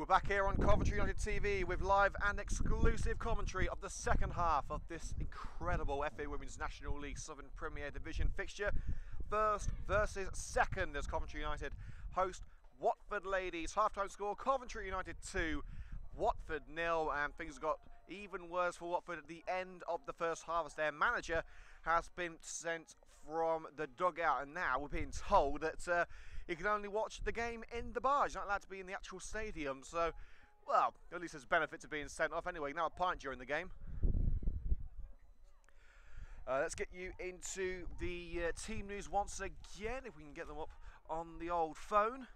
We're back here on Coventry United TV with live and exclusive commentary of the second half of this incredible FA Women's National League Southern Premier Division fixture. First versus second as Coventry United host Watford Ladies. Half-time score, Coventry United 2, Watford 0, and things got even worse for Watford at the end of the first half as their manager has been sent from the dugout, and now we're being told that he can only watch the game in the bar. He's not allowed to be in the actual stadium, so, well, at least there's benefit to being sent off anyway. Now a pint during the game. Let's get you into the team news once again, if we can get them up on the old phone.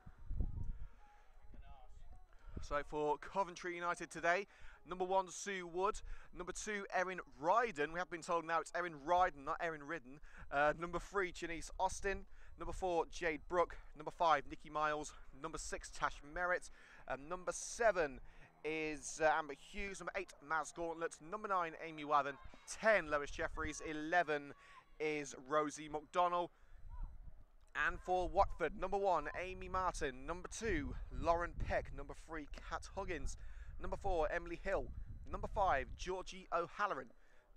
So for Coventry United today, number 1, Sue Wood. Number 2, Erin Ryden. We have been told now it's Erin Ryden, not Erin Ridden. Number 3, Janice Austin. Number 4, Jade Brooke. Number 5, Nikki Miles. Number 6, Tash Merritt. Number 7 is Amber Hughes. Number 8, Maz Gauntlet. Number 9, Amy Wathen. 10, Lois Jeffries. 11 is Rosie McDonnell. And for Watford, number 1, Amy Martin. Number 2, Lauren Peck. Number 3, Kat Huggins. Number 4, Emily Hill. Number 5, Georgie O'Halloran.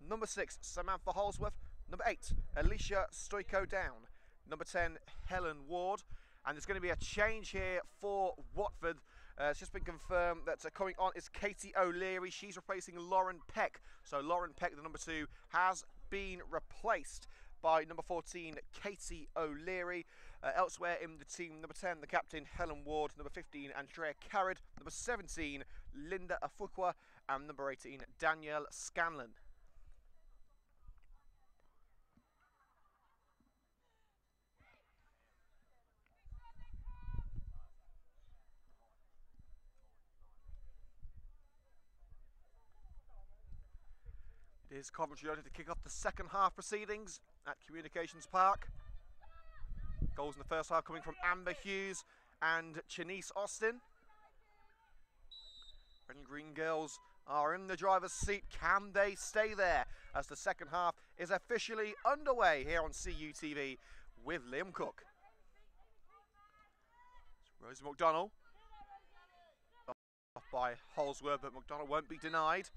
Number 6, Samantha Holsworth. Number 8, Alicia Stoyko-Down. Number 10, Helen Ward. And there's going to be a change here for Watford. It's just been confirmed that coming on is Katie O'Leary. She's replacing Lauren Peck. So Lauren Peck, the number 2, has been replaced by number 14, Katie O'Leary. Elsewhere in the team, number 10, the captain, Helen Ward. Number 15, Andrea Carrad. Number 17, Linda Afukwa. And number 18, Danielle Scanlon. It is Coventry United to kick off the second half proceedings at Communications Park. Goals in the first half coming from Amber Hughes and Janice Austin. Red and Green girls are in the driver's seat. Can they stay there as the second half is officially underway here on CUTV with Liam Cook. Rosie McDonnell. Off by Holsworth, but McDonnell won't be denied.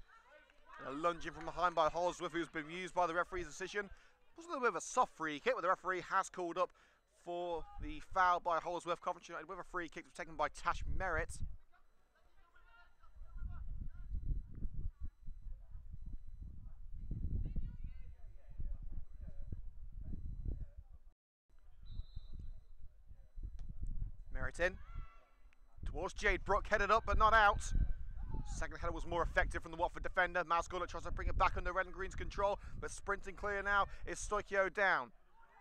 And a lunge in from behind by Holsworth, who's been used by the referee's decision. Was a little bit of a soft free kick, but the referee has called up for the foul by Holsworth. Coventry United with a free kick was taken by Tash Merritt. Merritt in towards Jade Brooke, headed up but not out. Second header was more effective from the Watford defender. Maz Gauntlet tries to bring it back under Red and Green's control, but sprinting clear now is Stoyko-Down.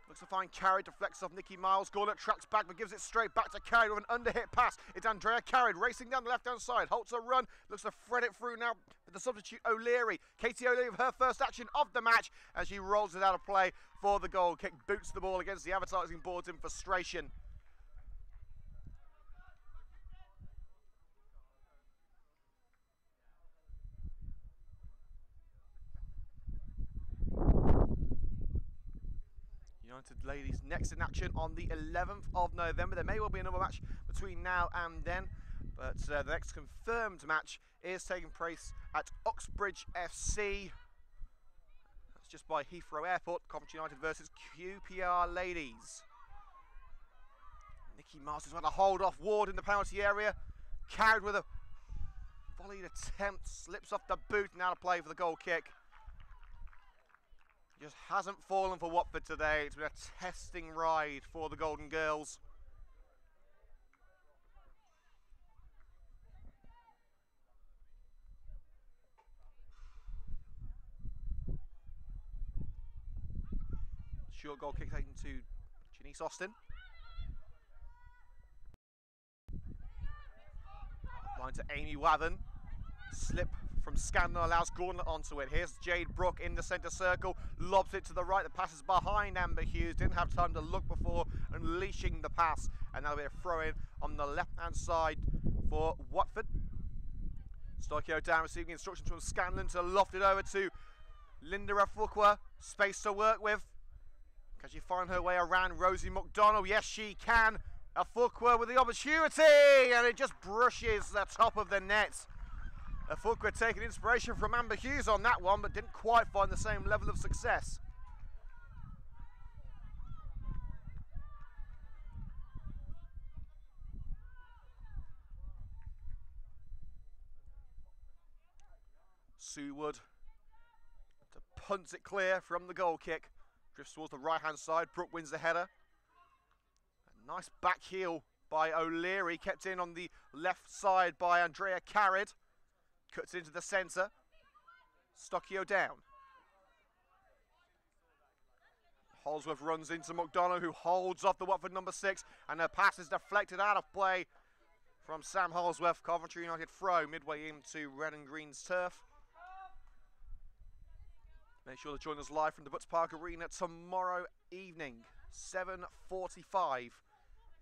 Looks to find Carrad, deflects off Nikki Miles. Gauntlet tracks back but gives it straight back to Carrad with an underhit pass. It's Andrea Carrad racing down the left-hand side. Halts a run, looks to thread it through now with the substitute O'Leary. Katie O'Leary with her first action of the match as she rolls it out of play for the goal kick. Boots the ball against the advertising boards in frustration. United Ladies next in action on the 11th of November. There may well be another match between now and then, but the next confirmed match is taking place at Uxbridge FC. That's just by Heathrow Airport. Coventry United versus QPR Ladies. Nikki Masters had a hold off Ward in the penalty area. Carried with a volleyed attempt, slips off the boot and out of play for the goal kick. Just hasn't fallen for Watford today. It's been a testing ride for the Golden Girls. Short goal kick taken to Janice Austin. Line to Amy Wathen. Slip from Scanlon allows Gauntlet onto it. Here's Jade Brooke in the centre circle, lobs it to the right. The pass is behind Amber Hughes. Didn't have time to look before unleashing the pass. And now we're throwing on the left-hand side for Watford. Stoyko-Down receiving instructions from Scanlon to loft it over to Linda Afukwa. Space to work with. Can she find her way around Rosie McDonnell? Yes, she can. Afukwa with the opportunity, and it just brushes the top of the net. Afukwa taking inspiration from Amber Hughes on that one, but didn't quite find the same level of success. Sue Wood to punt it clear from the goal kick. Drifts towards the right-hand side. Brooke wins the header. A nice back heel by O'Leary, kept in on the left side by Andrea Carrid. Cuts into the centre. Stockio down. Holsworth runs into McDonough, who holds off the Watford number 6, and her pass is deflected out of play from Sam Holsworth. Coventry United throw midway into red and green's turf. Make sure to join us live from the Butts Park Arena tomorrow evening. 7:45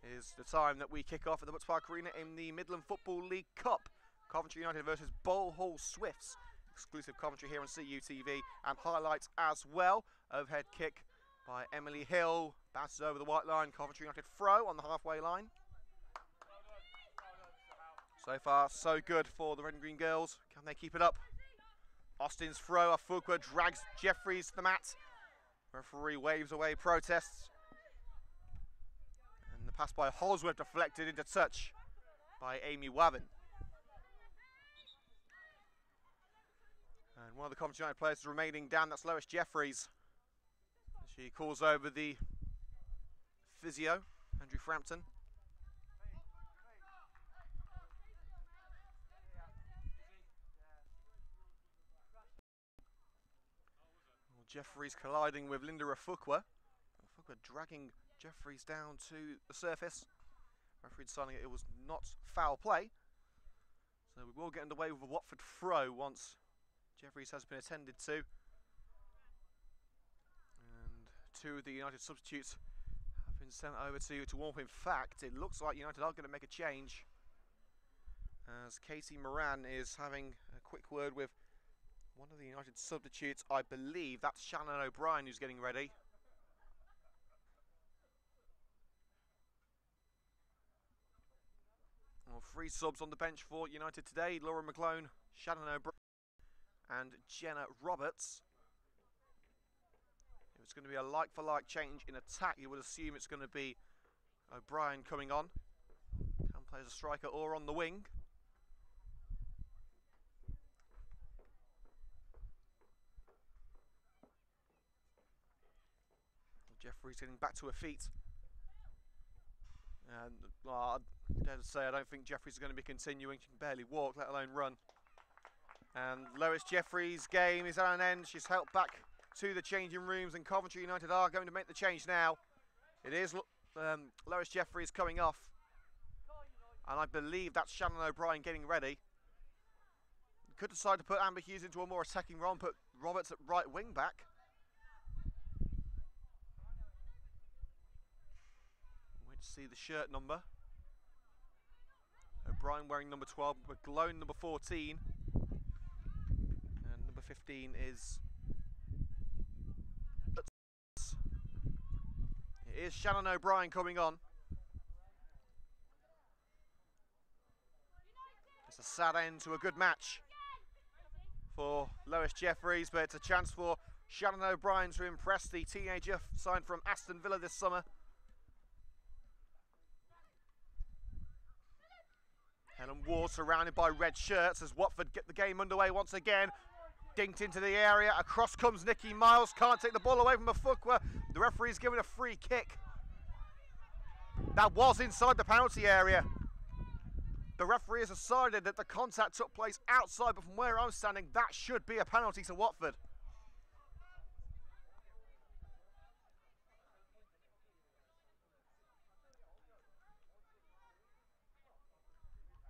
is the time that we kick off at the Butts Park Arena in the Midland Football League Cup. Coventry United versus Bowl Hall Swifts. Exclusive commentary here on CUTV and highlights as well. Overhead kick by Emily Hill. Bounces over the white line. Coventry United throw on the halfway line. So far, so good for the Red and Green girls. Can they keep it up? Austin's throw. Afukwa drags Jeffries to the mat. Referee waves away protests. And the pass by Holsworth deflected into touch by Amy Wavin. And one of the Coventry United players is remaining down. That's Lois Jeffries. She calls over the physio, Andrew Frampton. Jeffries colliding with Linda Afukwa. Afukwa dragging Jeffries down to the surface. Referee deciding it was not foul play. So we will get underway with a Watford throw once Jeffries has been attended to. And two of the United substitutes have been sent over to warm up. In fact, it looks like United are going to make a change, as Katie Moran is having a quick word with one of the United substitutes. I believe that's Shannon O'Brien who's getting ready. Well, 3 subs on the bench for United today. Laura McClone, Shannon O'Brien and Jenna Roberts. If it's going to be a like-for-like change in attack, you would assume it's going to be O'Brien coming on. Can play as a striker or on the wing. Jeffries getting back to her feet. And I dare to say I don't think Jeffries is going to be continuing. She can barely walk, let alone run. And Lois Jeffries' game is at an end. She's helped back to the changing rooms, and Coventry United are going to make the change now. It is Lois Jeffries coming off. And I believe that's Shannon O'Brien getting ready. Could decide to put Amber Hughes into a more attacking role and put Roberts at right wing back. See the shirt number. O'Brien wearing number 12, McGlone number 14, and number 15 is... It is Shannon O'Brien coming on. It's a sad end to a good match for Lois Jeffries, but it's a chance for Shannon O'Brien to impress the teenager signed from Aston Villa this summer. Helen Ward surrounded by red shirts as Watford get the game underway once again. Dinked into the area. Across comes Nikki Miles. Can't take the ball away from Afukwa. The referee's given a free kick. That was inside the penalty area. The referee has decided that the contact took place outside, but from where I'm standing, that should be a penalty to Watford.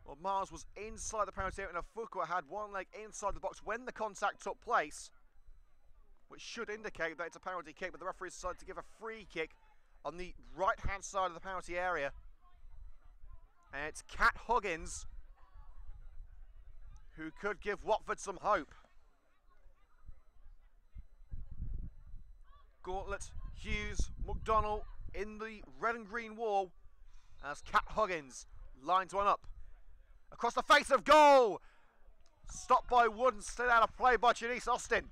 Well, Mars was inside the penalty area and Afukwa had one leg inside the box when the contact took place, which should indicate that it's a penalty kick, but the referee decided to give a free kick on the right-hand side of the penalty area. And it's Kat Huggins who could give Watford some hope. Gauntlet, Hughes, McDonnell in the red and green wall. as Kat Huggins lines one up. Across the face of goal! Stopped by Wood and still out of play by Janice Austin.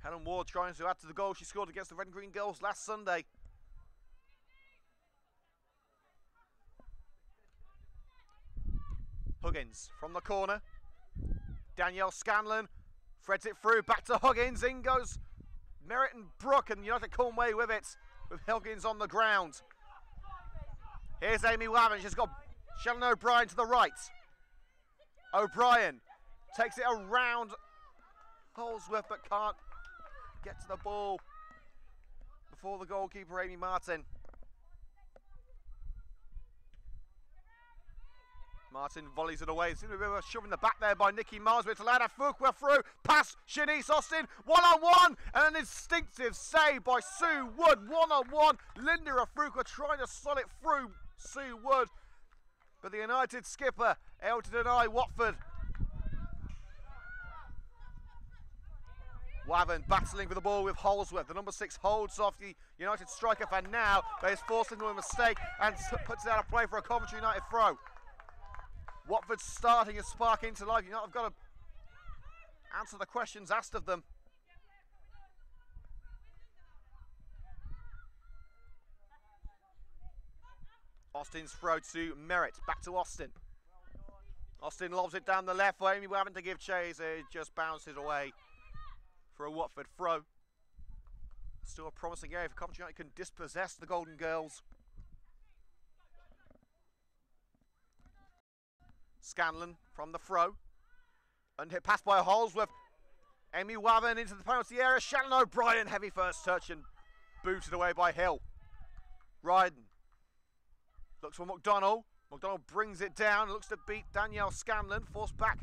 Helen Ward trying to add to the goal she scored against the Red and Green Girls last Sunday. Huggins from the corner. Danielle Scanlon threads it through, back to Huggins. In goes Merritt and Brooke, and United come away with it, with Huggins on the ground. Here's Amy Wavin. She's got Shannon O'Brien to the right. O'Brien takes it around Holsworth, but can't get to the ball before the goalkeeper, Amy Martin. Martin volleys it away. Seems to be a bit of a shove in the back there by Nikki Miles, but it's allowed Fukwa through, past Shanice Austin, one-on-one, and an instinctive save by Sue Wood, one-on-one. Linda Fukwa trying to slot it through Sue Wood, but the United skipper able to deny Watford. Wavin battling for the ball with Holsworth. The number 6 holds off the United striker for now, but is forced into a mistake and puts it out of play for a Coventry United throw. Watford starting to spark into life. United have got to answer the questions asked of them. Austin's throw to Merritt. Back to Austin. Austin lobs it down the left for Amy Wavin to give chase. It just bounces away for a Watford throw. Still a promising area for Coventry United can dispossess the Golden Girls. Scanlon from the throw. Unhit pass by Holsworth. Amy Wavin into the penalty area. Shannon O'Brien, heavy first touch and booted away by Hill. Ryden looks for McDonald. McDonald brings it down. Looks to beat Danielle Scanlon. Forced back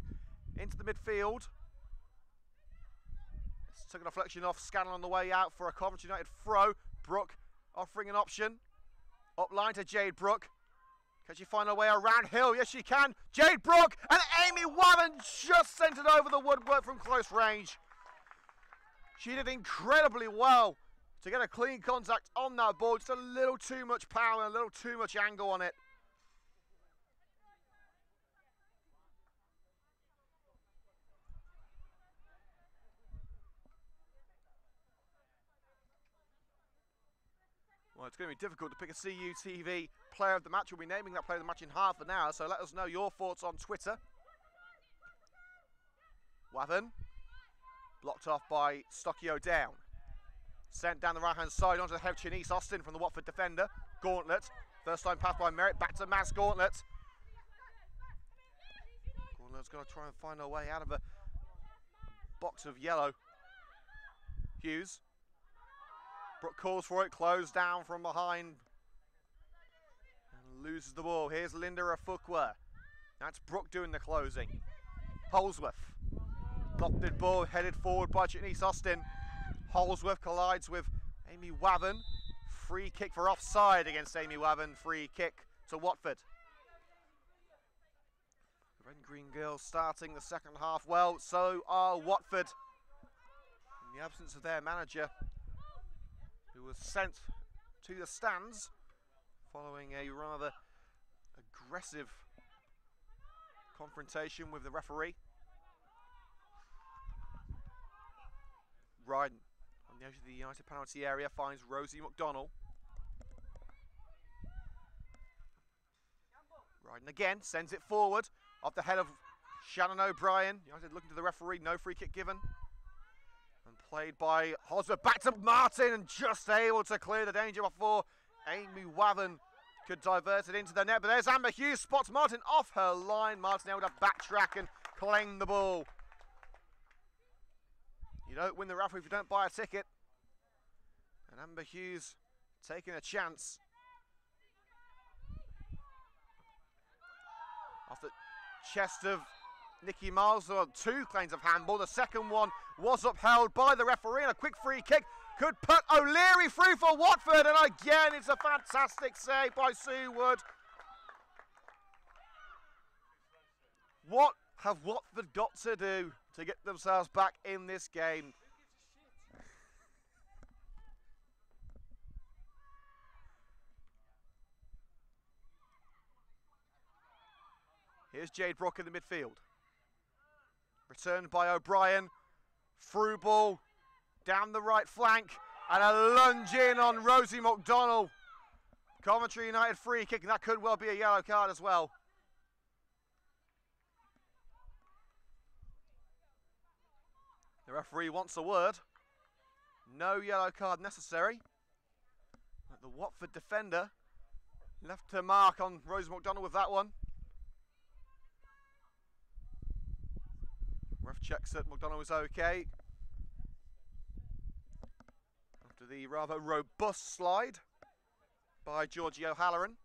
into the midfield. Took a deflection off Scanlon on the way out for a Coventry United throw. Brooke offering an option. Up line to Jade Brooke. Can she find her way around Hill? Yes, she can. Jade Brooke and Amy Wavin just sent it over the woodwork from close range. She did incredibly well to get a clean contact on that ball. Just a little too much power and a little too much angle on it. Well, it's going to be difficult to pick a CUTV player of the match. We'll be naming that player of the match in half an hour, so let us know your thoughts on Twitter. Wavin, blocked off by Stockio Down. Sent down the right-hand side onto the head of Janice Austin from the Watford defender. Gauntlet, first time pass by Merritt, back to Mass Gauntlet. Gauntlet's got to try and find her way out of a box of yellow. Hughes. Brooke calls for it, closed down from behind. And loses the ball. Here's Linda Afukwa. That's Brooke doing the closing. Holsworth. Lofted ball headed forward by Janice Austin. Holsworth collides with Amy Wavin. Free kick for offside against Amy Wavin. Free kick to Watford. The Red and Green Girls starting the second half well. So are Watford. In the absence of their manager, who was sent to the stands following a rather aggressive confrontation with the referee. Ryden on the edge of the United penalty area finds Rosie McDonald. Ryden again sends it forward off the head of Shannon O'Brien. United looking to the referee, no free kick given. And played by Hosmer, back to Martin, and just able to clear the danger before Amy Wavin could divert it into the net. But there's Amber Hughes, spots Martin off her line. Martin able to backtrack and claim the ball. You don't win the raffle if you don't buy a ticket. And Amber Hughes taking a chance. Off the chest of Nikki Miles, there are two claims of handball. The second one was upheld by the referee, and a quick free kick could put O'Leary through for Watford, and again it's a fantastic save by Sue Wood. What have Watford got to do to get themselves back in this game? Here's Jade Brook in the midfield. Returned by O'Brien. Through ball. Down the right flank. And a lunge in on Rosie McDonnell. Coventry United free kick, and that could well be a yellow card as well. The referee wants a word. No yellow card necessary. But the Watford defender left her mark on Rosie McDonnell with that one. Ref checks that McDonnell is okay. After the rather robust slide by Georgie O'Halloran.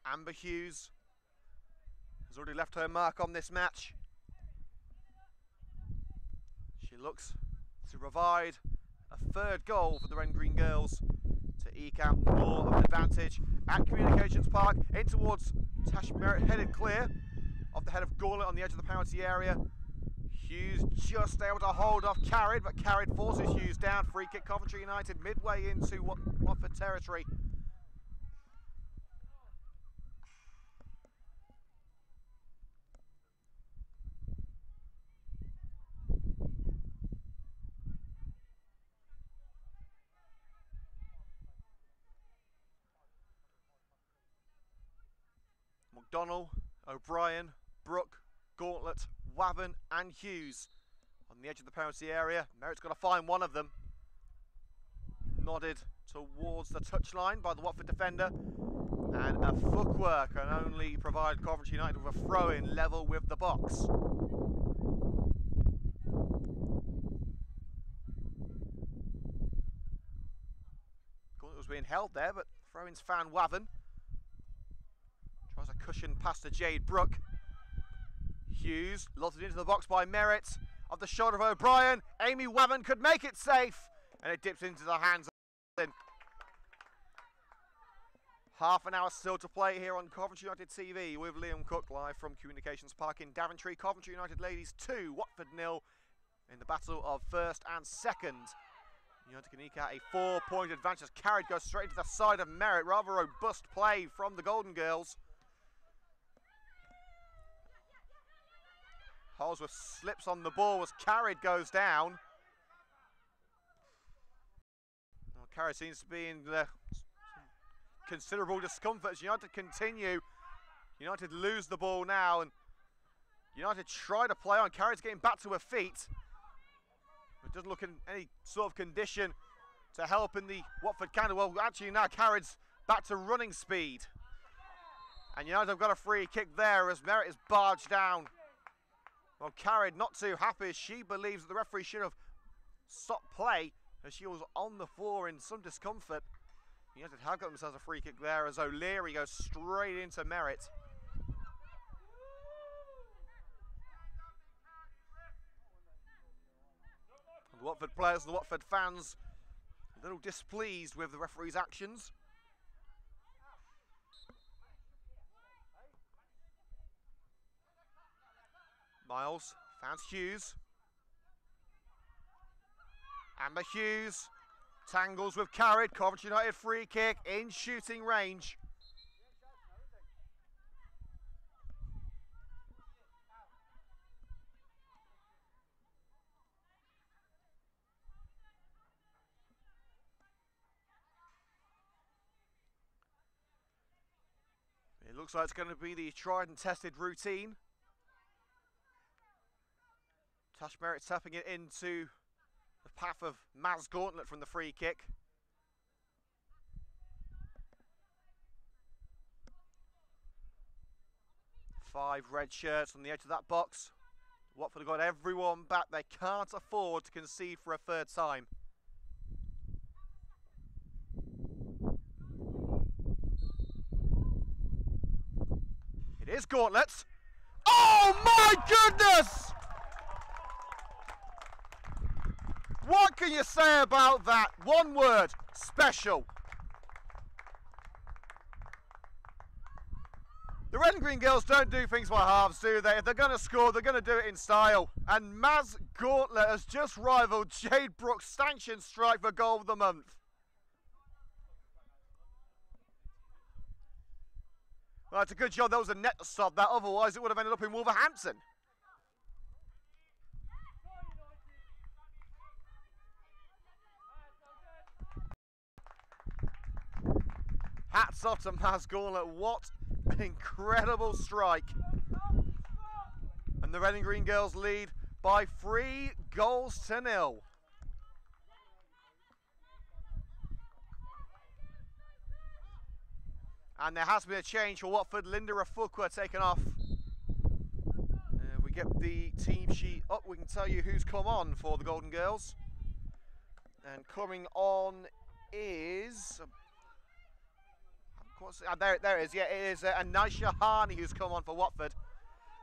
Amber Hughes has already left her mark on this match. She looks to provide a third goal for the Red Green Girls to eke out more of an advantage at Communications Park. In towards Tash Merritt, headed clear off the head of Gauntlet on the edge of the penalty area. Hughes just able to hold off Carried, but Carried forces Hughes down. Free kick Coventry United midway into Watford territory. McDonnell, O'Brien, Brook, Gauntlet, Wavan and Hughes on the edge of the penalty area. Merritt's got to find one of them. Nodded towards the touchline by the Watford defender. And a footwork can only provide Coventry United with a throw-in level with the box. Gauntlet was being held there, but throw-ins found Wavan. Tries a cushion pass to Jade Brook. Hughes lotted into the box by Merritt. Off the shoulder of O'Brien. Amy Wavan could make it safe. And it dips into the hands of Half an hour still to play here on Coventry United TV with Liam Cook live from Communications Park in Daventry. Coventry United ladies 2, Watford 0 in the battle of first and second. United can eke out a 4-point advantage as Carried goes straight into the side of Merritt. Rather robust play from the Golden Girls. Holsworth slips on the ball as Carried goes down. Well, Carried seems to be in considerable discomfort as United continue. United lose the ball now and United try to play on. Carried's getting back to her feet. It doesn't look in any sort of condition to help in the Watford counter. Well, actually now Carried's back to running speed. And United have got a free kick there as Merritt is barged down. Well, Carried not too happy as she believes that the referee should have stopped play as she was on the floor in some discomfort. United have got themselves a free kick there as O'Leary goes straight into Merritt. And the Watford players and the Watford fans a little displeased with the referee's actions. Miles found Hughes. Amber Hughes tangles with Carried. Coventry United free kick in shooting range. It looks like it's going to be the tried and tested routine. Tash Merritt tapping it into the path of Maz Gauntlet from the free kick. Five red shirts on the edge of that box. Watford have got everyone back. They can't afford to concede for a third time. It is Gauntlet. Oh my goodness! What can you say about that? One word, special. The red and green girls don't do things by halves, do they? If they're going to score, they're going to do it in style. And Maz Gauntlet has just rivaled Jade Brooks' sanctioned strike for goal of the month. Well, it's a good job that was a net to stop that, otherwise it would have ended up in Wolverhampton. Hats off to Maz Gauntlet, what an incredible strike. And the red and green girls lead by 3-0. And there has been a change for Watford. Linda Rafukwa taken off. We get the team sheet up. We can tell you who's come on for the Golden Girls. And coming on is... there it is. Yeah, it is Anisha Harney who's come on for Watford.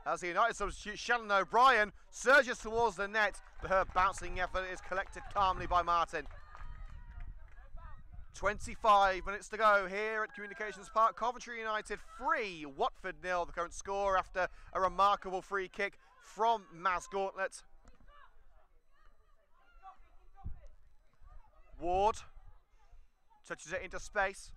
As the United substitute, Shannon O'Brien surges towards the net, but her bouncing effort is collected calmly by Martin. 25 minutes to go here at Communications Park. Coventry United 3, Watford 0. The current score after a remarkable free kick from Maz Gauntlet. Ward touches it into space.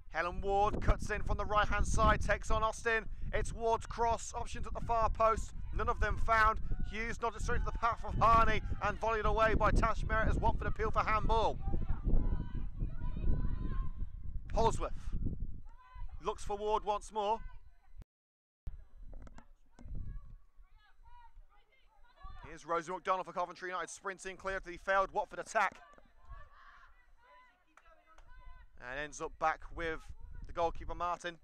Helen Ward cuts in from the right-hand side, takes on Austin. It's Ward's cross, options at the far post, none of them found. Hughes nodded straight to the path of Harney and volleyed away by Tash Merritt as Watford appeal for handball. Holsworth looks for Ward once more. Here's Rosie McDonald for Coventry United, sprinting clear of the failed Watford attack. And ends up back with the goalkeeper Martin.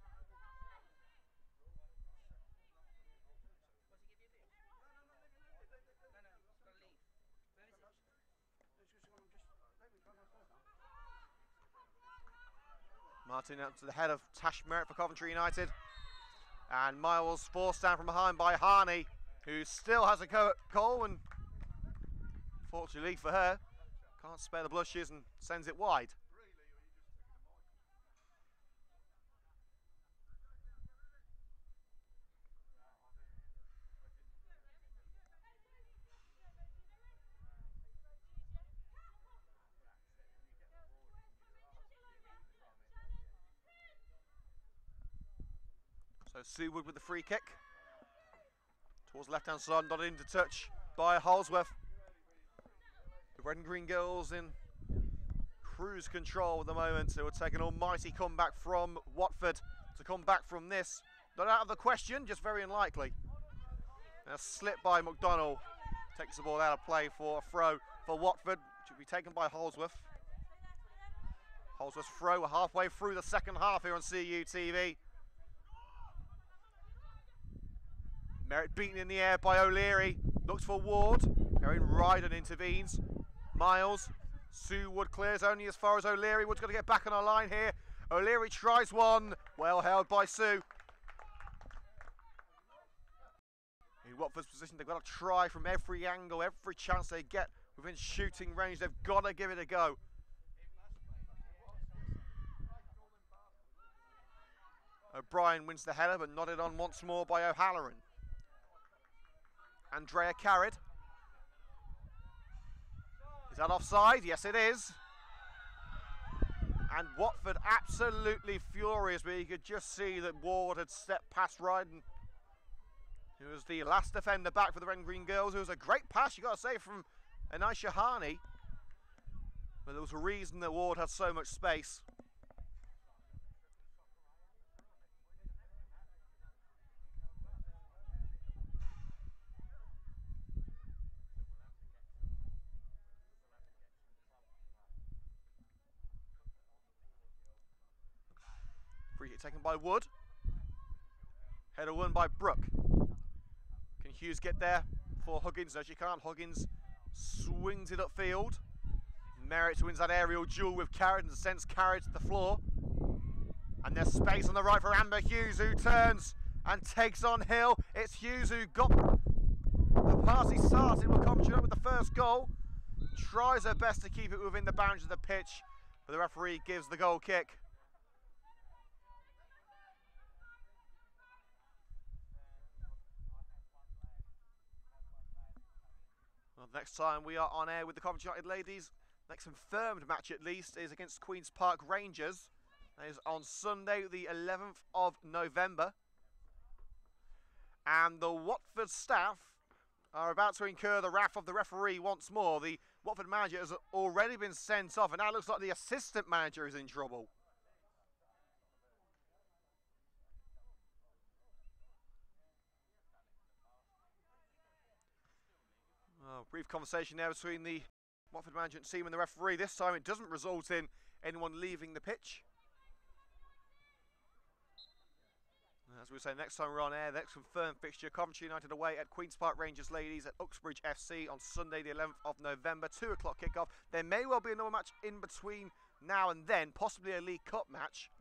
Martin up to the head of Tash Merritt for Coventry United. And Miles forced down from behind by Harney, who still has a go at goal, and fortunately for her, can't spare the blushes and sends it wide. So Sue Wood with the free kick. Towards left-hand side, not into touch by Holsworth. The red and green girls in cruise control at the moment. So we'll take an almighty comeback from Watford to come back from this. Not out of the question, just very unlikely. And a slip by McDonald takes the ball out of play for a throw for Watford, which will be taken by Holsworth. Holsworth's throw halfway through the second half here on CU TV. Merritt beaten in the air by O'Leary. Looks for Ward. Erin Ryden intervenes. Miles. Sue Wood clears only as far as O'Leary. Wood's got to get back on our line here. O'Leary tries one. Well held by Sue. In Watford's position, they've got to try from every angle, every chance they get within shooting range. They've got to give it a go. O'Brien wins the header, but nodded on once more by O'Halloran. Andrea Carried. Is that offside? Yes, it is. And Watford absolutely furious, but you could just see that Ward had stepped past Ryden, who was the last defender back for the red and green girls. It was a great pass, you got to say, from Anisha Harney. But there was a reason that Ward had so much space. Free hit taken by Wood. Header won by Brooke. Can Hughes get there for Huggins? No, she can't. Huggins swings it upfield. Merritt wins that aerial duel with Carried and sends Carried to the floor. And there's space on the right for Amber Hughes, who turns and takes on Hill. It's Hughes who got the party started with Coventry with the first goal. Tries her best to keep it within the boundaries of the pitch, but the referee gives the goal kick. Well, the next time we are on air with the Coventry United ladies, next confirmed match at least, is against Queen's Park Rangers. That is on Sunday, the 11th of November. And the Watford staff are about to incur the wrath of the referee once more. The Watford manager has already been sent off, and now it looks like the assistant manager is in trouble. Oh, brief conversation there between the Watford management team and the referee. This time it doesn't result in anyone leaving the pitch. As we say, next time we're on air, the next confirmed fixture, Coventry United away at Queen's Park Rangers ladies at Uxbridge FC on Sunday the 11th of November, 2 o'clock kickoff. There may well be another match in between now and then, possibly a League Cup match.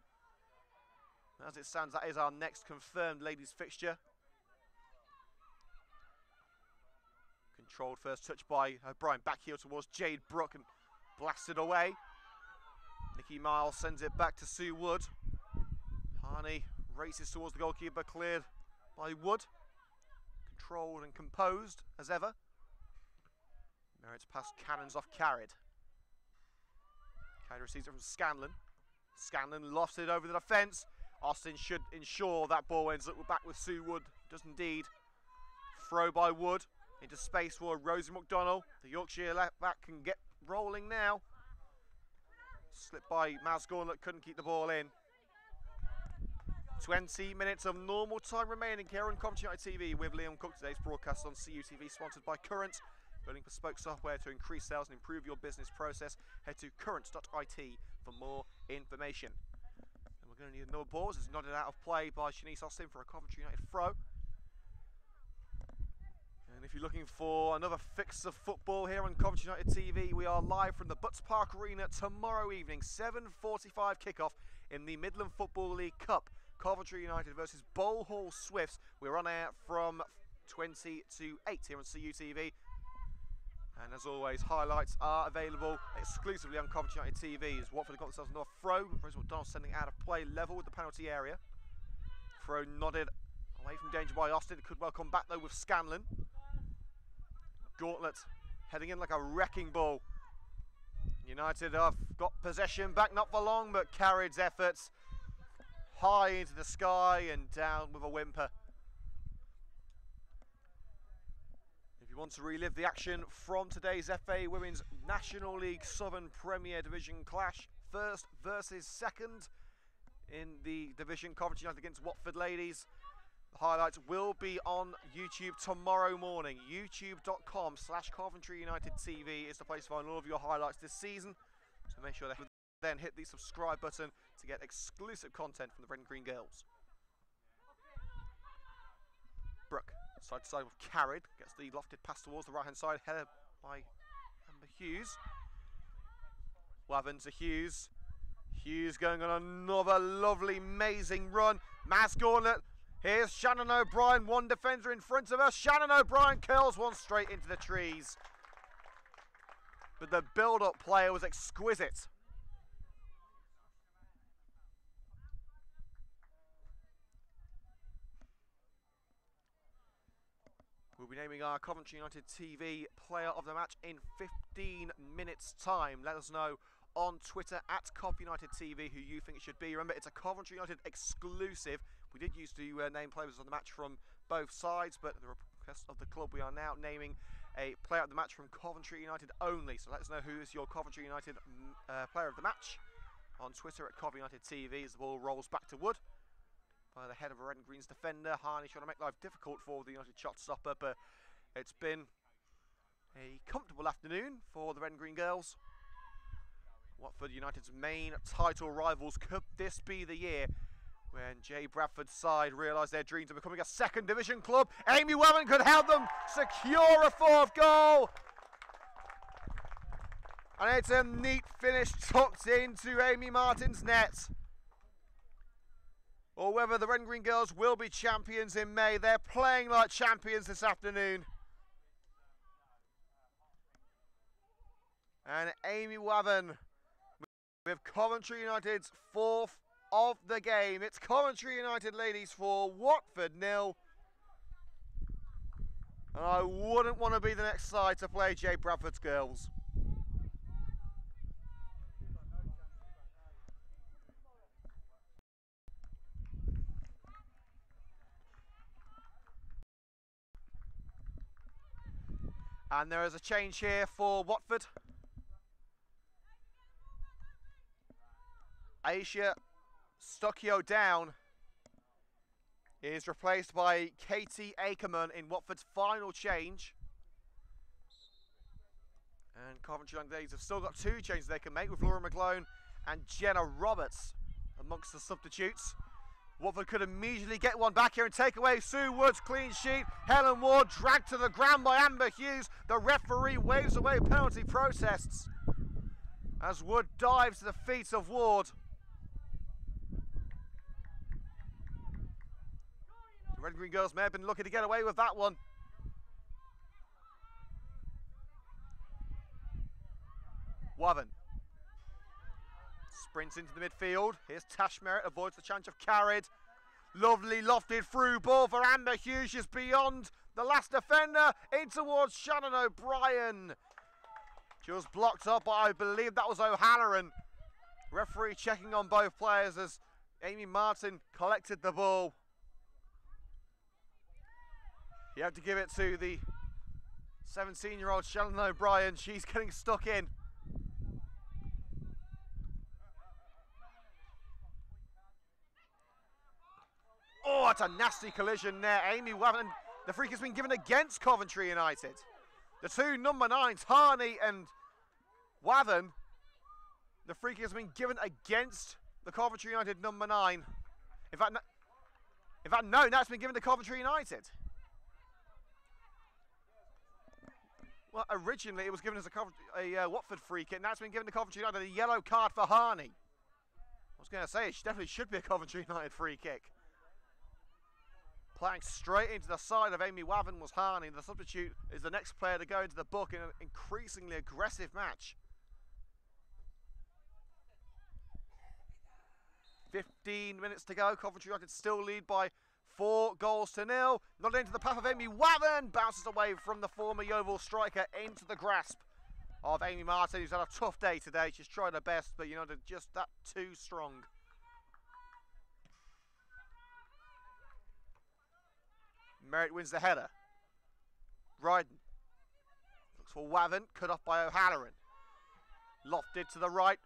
As it stands, that is our next confirmed ladies fixture. Controlled first touch by O'Brien, back heel towards Jade Brooke and blasted away. Nikki Miles sends it back to Sue Wood. Harney races towards the goalkeeper, cleared by Wood. Controlled and composed as ever. Merritt's pass cannons off carried. Carried receives it from Scanlon. Scanlon lofts it over the defence. Austin should ensure that ball ends up back with Sue Wood. Does indeed. Throw by Wood into space for Rosie McDonnell. The Yorkshire left back can get rolling now. Slipped by Maz Gauntlet, couldn't keep the ball in. 20 minutes of normal time remaining here on Coventry United TV with Liam Cook. Today's broadcast on CUTV, sponsored by Current, building bespoke software to increase sales and improve your business process. Head to current.it for more information. And we're going to need another ball. It's nodded out of play by Shanice Austin for a Coventry United throw. And if you're looking for another fix of football here on Coventry United TV, we are live from the Butts Park Arena tomorrow evening, 7:45 kickoff in the Midland Football League Cup. Coventry United versus Bowl Hall Swifts. We're on air from 20 to 8 here on CUTV. And as always, highlights are available exclusively on Coventry United TV. As Watford have got themselves another throw. Rosie McDonald sending out of play level with the penalty area. Throw nodded away from danger by Austin. It could well come back though with Scanlon. Gauntlet heading in like a wrecking ball. United have got possession back, not for long, but Carried's efforts high into the sky and down with a whimper. If you want to relive the action from today's FA Women's National League Southern Premier Division clash, first versus second in the division, Coventry United against Watford ladies. The highlights will be on YouTube tomorrow morning. youtube.com/Coventry United TV is the place to find all of your highlights this season. So make sure to then hit the subscribe button to get exclusive content from the Red and Green Girls. Brooke, side to side with Carried, gets the lofted pass towards the right hand side, headed by Amber Hughes. Waven to Hughes. Hughes going on another lovely, amazing run. Maz Gauntlet. Here's Shannon O'Brien, one defender in front of her. Shannon O'Brien curls one straight into the trees. But the build-up play was exquisite. We'll be naming our Coventry United TV player of the match in 15 minutes time. Let us know on Twitter at Cov United TV who you think it should be. Remember, it's a Coventry United exclusive. We did used to name players of the match from both sides, but at the request of the club, we are now naming a player of the match from Coventry United only. So let us know who is your Coventry United player of the match on Twitter at Cov United TV as the ball rolls back to Wood. By the head of a Red and Green's defender. Harney trying to make life difficult for the United shot stopper, but it's been a comfortable afternoon for the Red and Green girls. Watford United's main title rivals. Could this be the year when Jay Bradford's side realise their dreams of becoming a second division club? Amy Wellman could help them secure a fourth goal. And it's a neat finish tucked into Amy Martin's net. Or whether the Red and Green girls will be champions in May. They're playing like champions this afternoon. And Amy Waven with Coventry United's fourth of the game. It's Coventry United ladies 4, Watford 0. And I wouldn't want to be the next side to play Jay Bradford's girls. And there is a change here for Watford. Aisha Stockio down is replaced by Katie Ackerman in Watford's final change. And Coventry Young Ladies have still got 2 changes they can make, with Laura McGlone and Jenna Roberts amongst the substitutes. Watford could immediately get one back here and take away Sue Wood's clean sheet. Helen Ward dragged to the ground by Amber Hughes. The referee waves away penalty protests as Wood dives to the feet of Ward. The Red and Green girls may have been looking to get away with that one. Waven sprints into the midfield. Here's Tash Merritt, avoids the chance of carried. Lovely lofted through ball for Amber Hughes. She's beyond the last defender, in towards Shannon O'Brien. She was blocked up, but I believe that was O'Halloran. Referee checking on both players as Amy Martin collected the ball. You have to give it to the 17-year-old Shannon O'Brien. She's getting stuck in. Oh, it's a nasty collision there. Amy Waven, the free kick has been given against Coventry United. The 2 number 9s, Harney and Waven. The free kick has been given against the Coventry United number 9. In fact, no, now it's been given to Coventry United. Well, originally it was given as a Watford free kick. Now it's been given to Coventry United. A yellow card for Harney. I was going to say, it definitely should be a Coventry United free kick. Playing straight into the side of Amy Waven was Harney. The substitute is the next player to go into the book in an increasingly aggressive match. 15 minutes to go. Coventry United still lead by 4-0. Not into the path of Amy Waven. Bounces away from the former Yeovil striker into the grasp of Amy Martin, who's had a tough day today. She's tried her best, but United just that too strong. Merritt wins the header. Ryden looks for Waven, cut off by O'Halloran. Lofted to the right.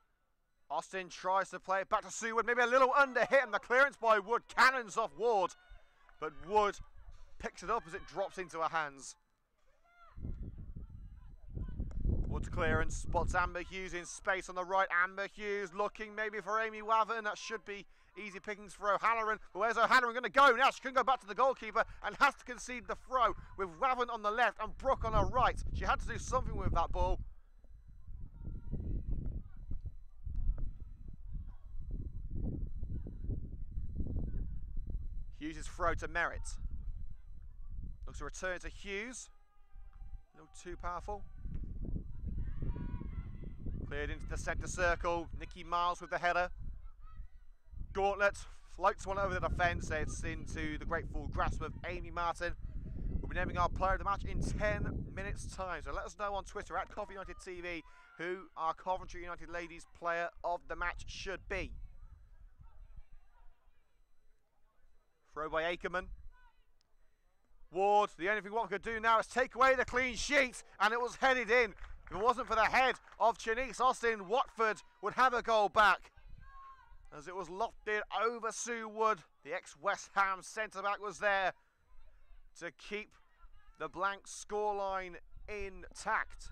Austin tries to play it back to Sue Wood. Maybe a little under hit, and the clearance by Wood cannons off Ward. But Wood picks it up as it drops into her hands. Wood's clearance spots Amber Hughes in space on the right. Amber Hughes looking maybe for Amy Waven. That should be easy pickings for O'Halloran. But where's O'Halloran going to go now? She can go back to the goalkeeper and has to concede the throw with Waven on the left and Brooke on her right. She had to do something with that ball. Hughes' throw to Merritt. Looks to return to Hughes. No too powerful. Cleared into the centre circle. Nikki Miles with the header. Gauntlet floats one over the defence. It's into the grateful grasp of Amy Martin. We'll be naming our player of the match in 10 minutes' time. So let us know on Twitter at Coventry United TV who our Coventry United ladies player of the match should be. Throw by Ackerman. Ward, the only thing Watford could do now is take away the clean sheet, and it was headed in. If it wasn't for the head of Chanice Austin, Watford would have a goal back. As it was lofted over Sue Wood, the ex-West Ham centre-back was there to keep the blank scoreline intact.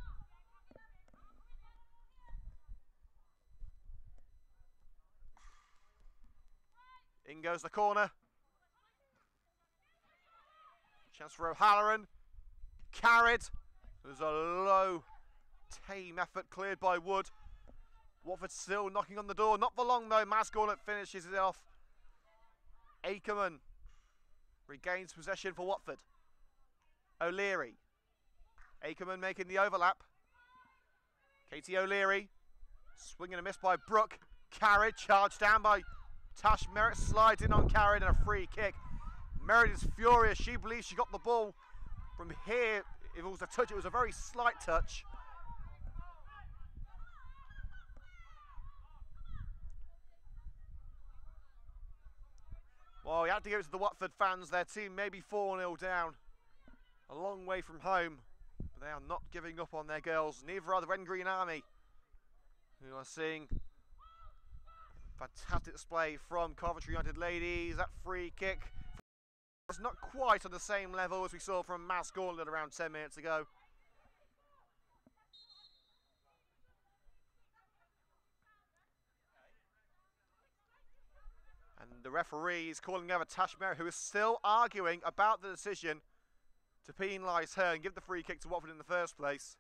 In goes the corner. Chance for O'Halloran. Carried. There's a low, tame effort cleared by Wood. Watford still knocking on the door. Not for long though. Masgauntlet finishes it off. Ackerman regains possession for Watford. O'Leary. Ackerman making the overlap. Katie O'Leary. Swing and a miss by Brooke. Carried. Charged down by Tash Merritt. Slides in on Carried and a free kick. Merritt is furious. She believes she got the ball From here, if it was a touch, it was a very slight touch. Well, you had to give it to the Watford fans. Their team may be 4-0 down. A long way from home. But they are not giving up on their girls. Neither are the Red and Green Army, who are seeing fantastic display from Coventry United ladies. That free kick. It's not quite on the same level as we saw from Mass Gauntlet around 10 minutes ago. And the referee is calling over Tash Merritt, who is still arguing about the decision to penalise her and give the free kick to Watford in the first place.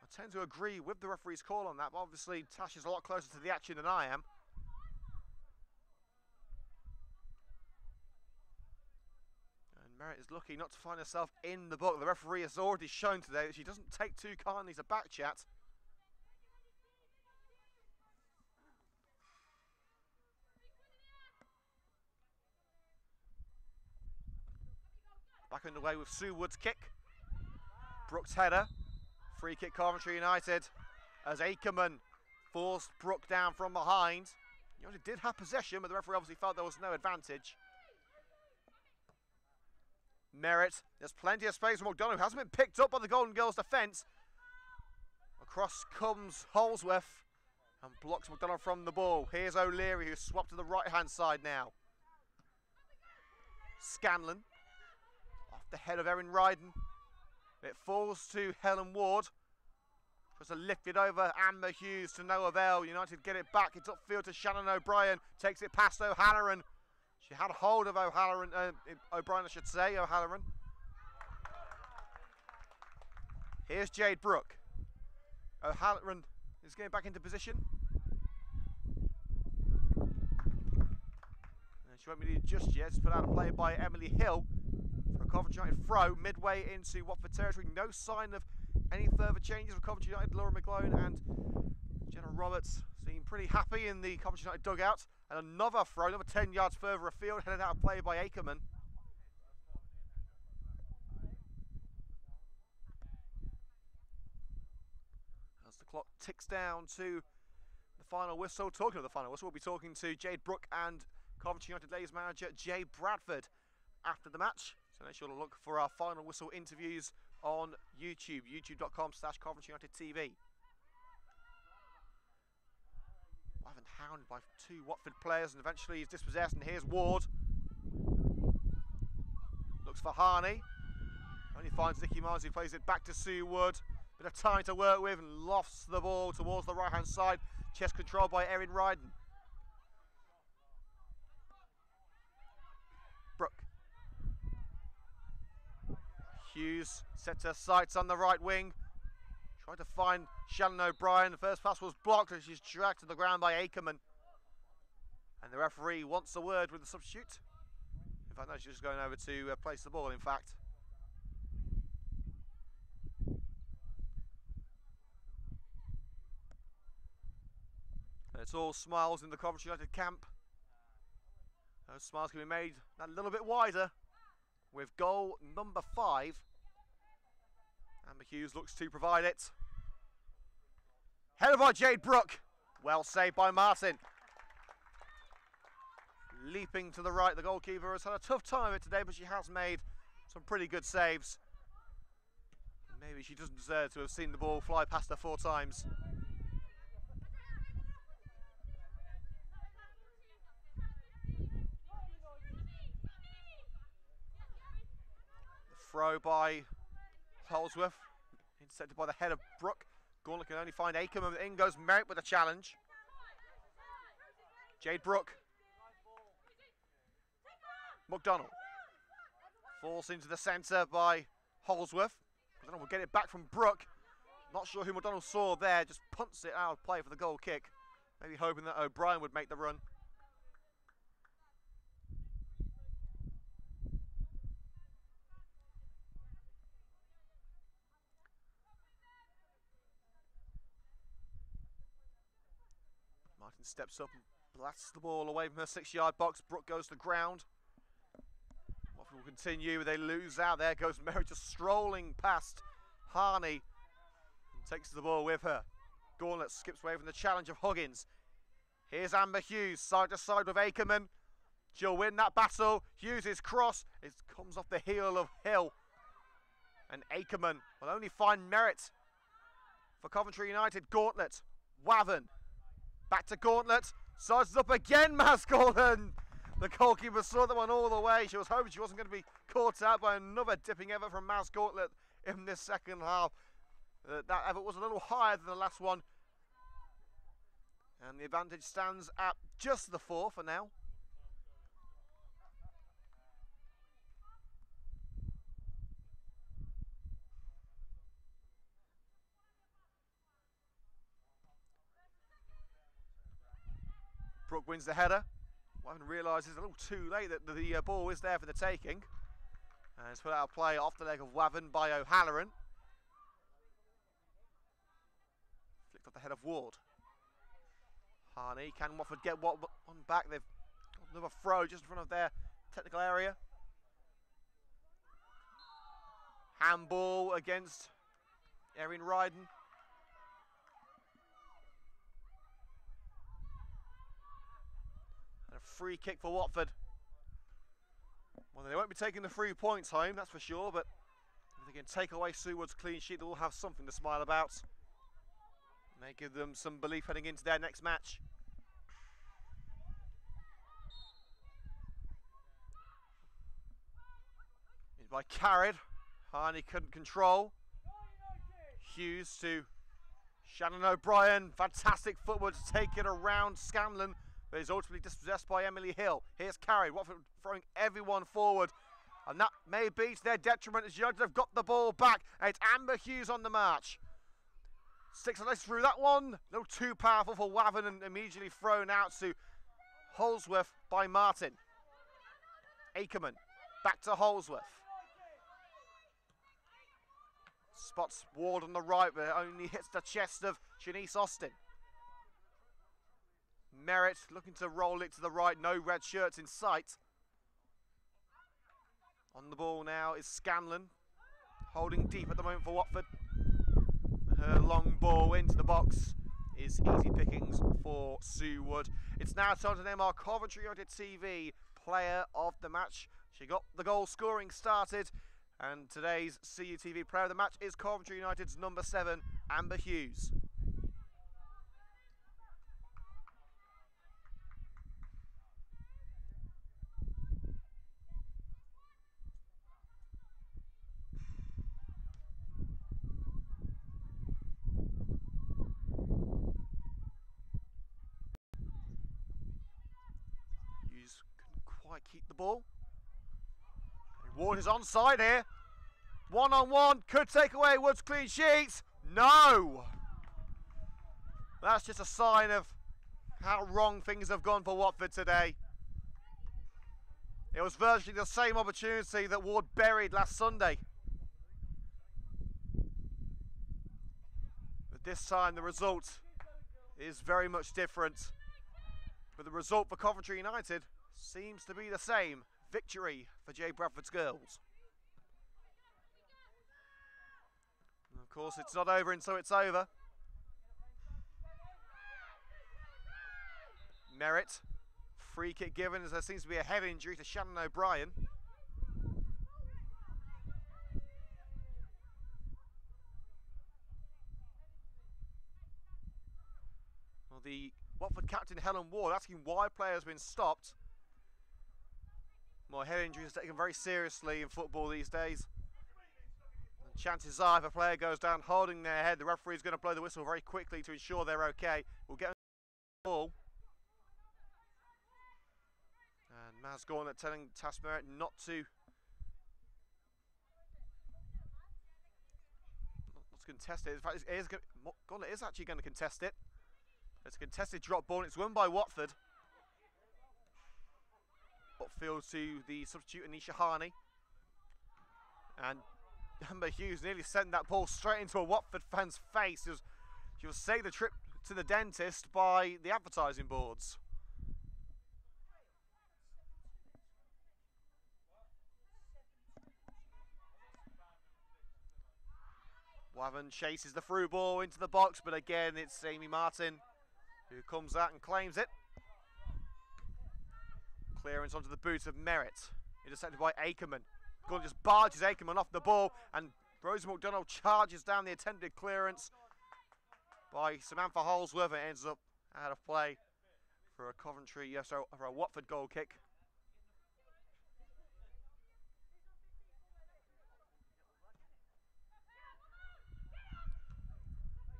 I tend to agree with the referee's call on that, but obviously Tash is a lot closer to the action than I am. And Merritt is lucky not to find herself in the book. The referee has already shown today that she doesn't take too kindly to back chat. Back underway with Sue Wood's kick. Brooks' header. Free kick Coventry United as Akerman forced Brook down from behind. United did have possession, but the referee obviously felt there was no advantage. Merritt, there's plenty of space for McDonough, who hasn't been picked up by the Golden Girls' defence. Across comes Holsworth and blocks McDonough from the ball. Here's O'Leary, who's swapped to the right-hand side now. Scanlon, off the head of Erin Ryden. It falls to Helen Ward. Tries to lift it over Amber Hughes to no avail. United get it back. It's upfield to Shannon O'Brien. Takes it past O'Halloran. She had hold of O'Halloran, O'Brien I should say, O'Halloran. Here's Jade Brooke. O'Halloran is getting back into position. And she won't be needed just yet. It's put out a play by Emily Hill for a Coventry United throw midway into Watford territory. No sign of any further changes for Coventry United. Laura McGlone and Jenna Roberts seem pretty happy in the Coventry United dugout. And another throw, another 10 yards further afield, headed out of play by Akerman. As the clock ticks down to the final whistle. Talking of the final whistle, we'll be talking to Jade Brooke and Coventry United ladies manager Jay Bradford after the match. So make sure to look for our final whistle interviews on YouTube, youtube.com/Coventry United TV. Wyvern hounded by two Watford players and eventually he's dispossessed, and here's Ward. Looks for Harney. Only finds Nicky Mars, who plays it back to Sue Wood. Bit of time to work with and lofts the ball towards the right hand side. Chest controlled by Erin Ryden. Brooke. Hughes sets her sights on the right wing. Tried to find Shannon O'Brien. The first pass was blocked and she's dragged to the ground by Akerman. And the referee wants a word with the substitute. In fact, no, she's just going over to place the ball, in fact. And it's all smiles in the Coventry United camp. Those smiles can be made a little bit wider with goal number 5. Amber Hughes looks to provide it. Header by Jade Brooke. Well saved by Martin. Leaping to the right, the goalkeeper has had a tough time of it today, but she has made some pretty good saves. Maybe she doesn't deserve to have seen the ball fly past her 4 times. The throw by Holsworth, intercepted by the head of Brooke. Gauntlet can only find Akerman, but in goes Merritt with a challenge. Jade Brooke. McDonald. Falls into the centre by Holsworth. McDonald will get it back from Brooke. Not sure who McDonald saw there, just punts it out of play for the goal kick. Maybe hoping that O'Brien would make the run. Martin steps up and blasts the ball away from her 6-yard box. Brooke goes to the ground. Watford will continue. They lose out. There goes Merritt just strolling past Harney and takes the ball with her. Gauntlet skips away from the challenge of Huggins. Here's Amber Hughes, side to side with Ackerman. She'll win that battle. Hughes' cross, it comes off the heel of Hill. And Ackerman will only find Merritt for Coventry United. Gauntlet, Waven, back to Gauntlet, sizes up again, Masgauntlet. The goalkeeper saw that one all the way. She was hoping she wasn't going to be caught out by another dipping effort from Masgauntlet in this second half. That effort was a little higher than the last one. And the advantage stands at just the 4 for now. Brooke wins the header. Waven realises a little too late that the ball is there for the taking. And it's put out of play off the leg of Waven by O'Halloran. Flicked off the head of Ward. Harney, can Watford get one back? They've got another throw just in front of their technical area. Handball against Erin Ryden. And a free kick for Watford. Well, they won't be taking the 3 points home, that's for sure, but if they can take away Sue Wood's clean sheet, they'll have something to smile about. May give them some belief heading into their next match. By Carried, Harney couldn't control. Hughes to Shannon O'Brien, fantastic footwork to take it around Scanlon, but is ultimately dispossessed by Emily Hill. Here's Carried, Watford throwing everyone forward, and that may be to their detriment as United have got the ball back, and it's Amber Hughes on the march. Sticks a lace through that one, a little too powerful for Waven and immediately thrown out to Holsworth by Martin. Ackerman, back to Holsworth. Spots Ward on the right, but it only hits the chest of Shanice Austin. Merritt looking to roll it to the right, no red shirts in sight. On the ball now is Scanlon, holding deep at the moment for Watford. Her long ball into the box is easy pickings for Sue Wood. It's now time to name our Coventry United TV player of the match. She got the goal scoring started, and today's CUTV player of the match is Coventry United's number 7, Amber Hughes. Hughes couldn't quite keep the ball. Ward is onside here. 1-on-1, could take away Wood's clean sheet. No! That's just a sign of how wrong things have gone for Watford today. It was virtually the same opportunity that Ward buried last Sunday. But this time the result is very much different. But the result for Coventry United seems to be the same. Victory for Jay Bradford's girls. And of course, it's not over until it's over. Merritt, free kick given as there seems to be a head injury to Shannon O'Brien. Well, the Watford captain Helen Ward asking why players have been stopped. Well, head injuries are taken very seriously in football these days. And chances are if a player goes down holding their head, the referee is going to blow the whistle very quickly to ensure they're okay. We'll get the ball. And Maz Gauntlet telling Task Merritt not to contest it. In fact, Gauntlet is actually going to contest it. It's a contested drop ball and it's won by Watford. Field to the substitute Anisha Harney, and Amber Hughes nearly sent that ball straight into a Watford fan's face. She was saved the trip to the dentist by the advertising boards. Watford chases the through ball into the box, but again it's Amy Martin who comes out and claims it. Clearance onto the boot of Merritt, intercepted by Akerman. Gordon just barges Akerman off the ball, and Rosie McDonald charges down the attempted clearance by Samantha Holsworth, and ends up out of play for a Coventry, for a Watford goal kick.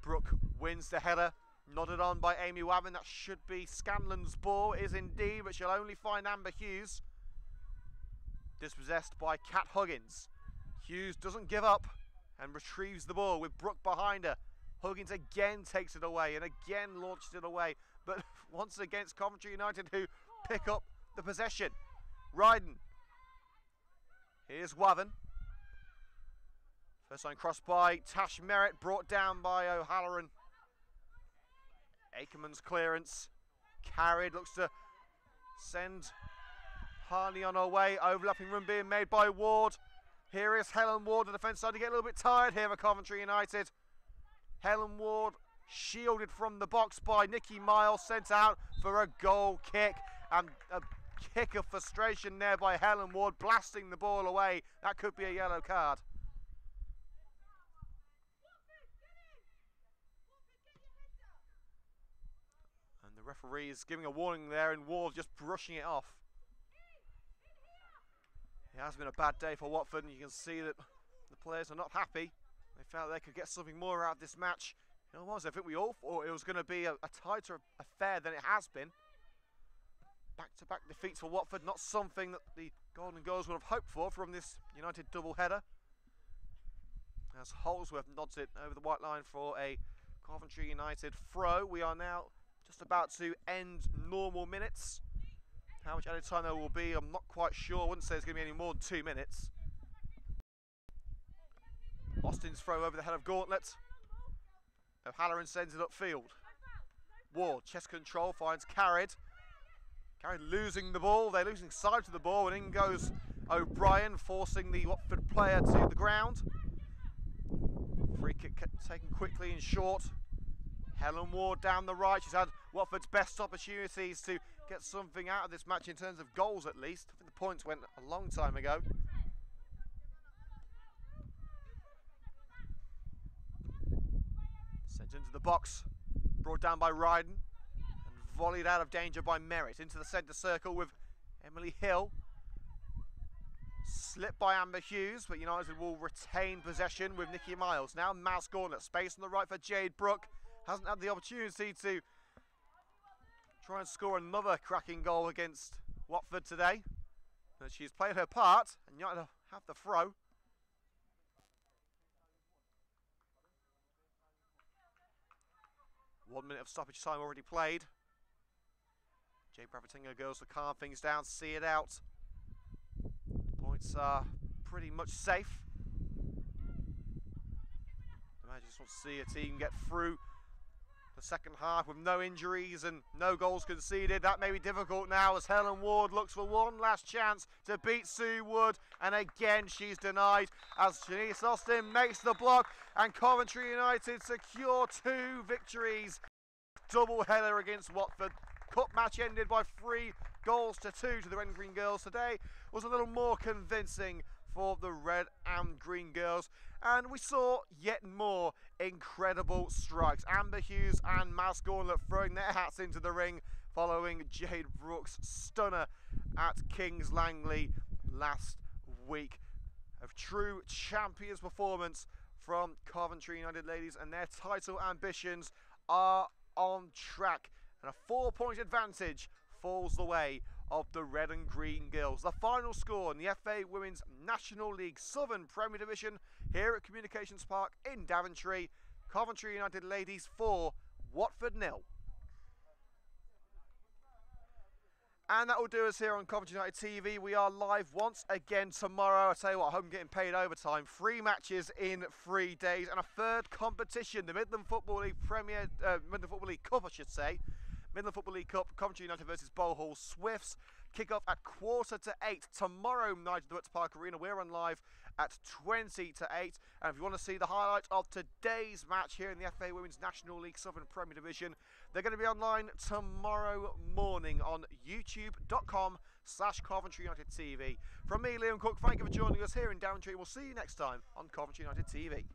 Brooke wins the header, nodded on by Amy Wavin. That should be Scanlon's ball, it is indeed, but she'll only find Amber Hughes. Dispossessed by Kat Huggins. Hughes doesn't give up and retrieves the ball with Brooke behind her. Huggins again takes it away and again launches it away, but once against Coventry United, who pick up the possession. Ryden. Here's Wavin. First line crossed by Tash Merritt, brought down by O'Halloran. Akerman's clearance. Carried, looks to send Harney on her way. Overlapping run being made by Ward. Here is Helen Ward, the defence side to get a little bit tired here for Coventry United. Helen Ward shielded from the box by Nikki Miles, sent out for a goal kick, and a kick of frustration there by Helen Ward, blasting the ball away. That could be a yellow card. And the referee is giving a warning there, and Ward just brushing it off. It has been a bad day for Watford, and you can see that the players are not happy. They felt they could get something more out of this match. You know what, I think we all thought it was going to be a tighter affair than it has been. Back-to-back defeats for Watford, not something that the Golden Girls would have hoped for from this United double header. As Holsworth nods it over the white line for a Coventry United throw. We are now just about to end normal minutes. How much added time there will be, I'm not quite sure. I wouldn't say it's going to be any more than 2 minutes. Austin's throw over the head of Gauntlet. O'Halloran sends it upfield. Ward, chest control, finds Carried. Carried losing the ball. They're losing sight of the ball, and in goes O'Brien, forcing the Watford player to the ground. Free kick taken quickly and short. Helen Ward down the right. She's had Watford's best opportunities to get something out of this match in terms of goals, at least. I think the points went a long time ago. Sent into the box, brought down by Ryden, and volleyed out of danger by Merritt. Into the centre circle with Emily Hill. Slipped by Amber Hughes, but United will retain possession with Nikki Miles. Now Maz Gauntlet, space on the right for Jade Brooke. Hasn't had the opportunity to try and score another cracking goal against Watford today. But she's played her part, and United have the throw. One minute of stoppage time already played. Jay Bravatinga goes to calm things down, see it out. Points are pretty much safe. I just want to see a team get through the second half with no injuries and no goals conceded. That may be difficult now as Helen Ward looks for one last chance to beat Sue Wood, and again she's denied as Janice Austin makes the block, and Coventry United secure 2 victories. Double header against Watford. Cup match ended by 3 goals to 2 to the Red and Green Girls. Today was a little more convincing for the Red and Green Girls, and we saw yet more incredible strikes. Amber Hughes and Maz Gauntlet throwing their hats into the ring following Jade Brooks' stunner at Kings Langley last week. A true champions performance from Coventry United ladies, and their title ambitions are on track, and a 4-point advantage falls the way of the Red and Green Girls. The final score in the FA Women's National League Southern Premier Division here at Communications Park in Daventry. Coventry United ladies 4, Watford 0. And that will do us here on Coventry United TV. We are live once again tomorrow. I tell you what, I hope I'm getting paid overtime. 3 matches in 3 days, and a 3rd competition, the Midland Football League Midland Football League Cup, I should say. Midland Football League Cup, Coventry United versus Bowhall Swifts. Kick-off at 7:45 tomorrow night at the Watford Park Arena. We're on live at 7:20. And if you want to see the highlight of today's match here in the FA Women's National League Southern Premier Division, they're going to be online tomorrow morning on youtube.com/Coventry United TV. From me, Liam Cook, thank you for joining us here in Daventry. We'll see you next time on Coventry United TV.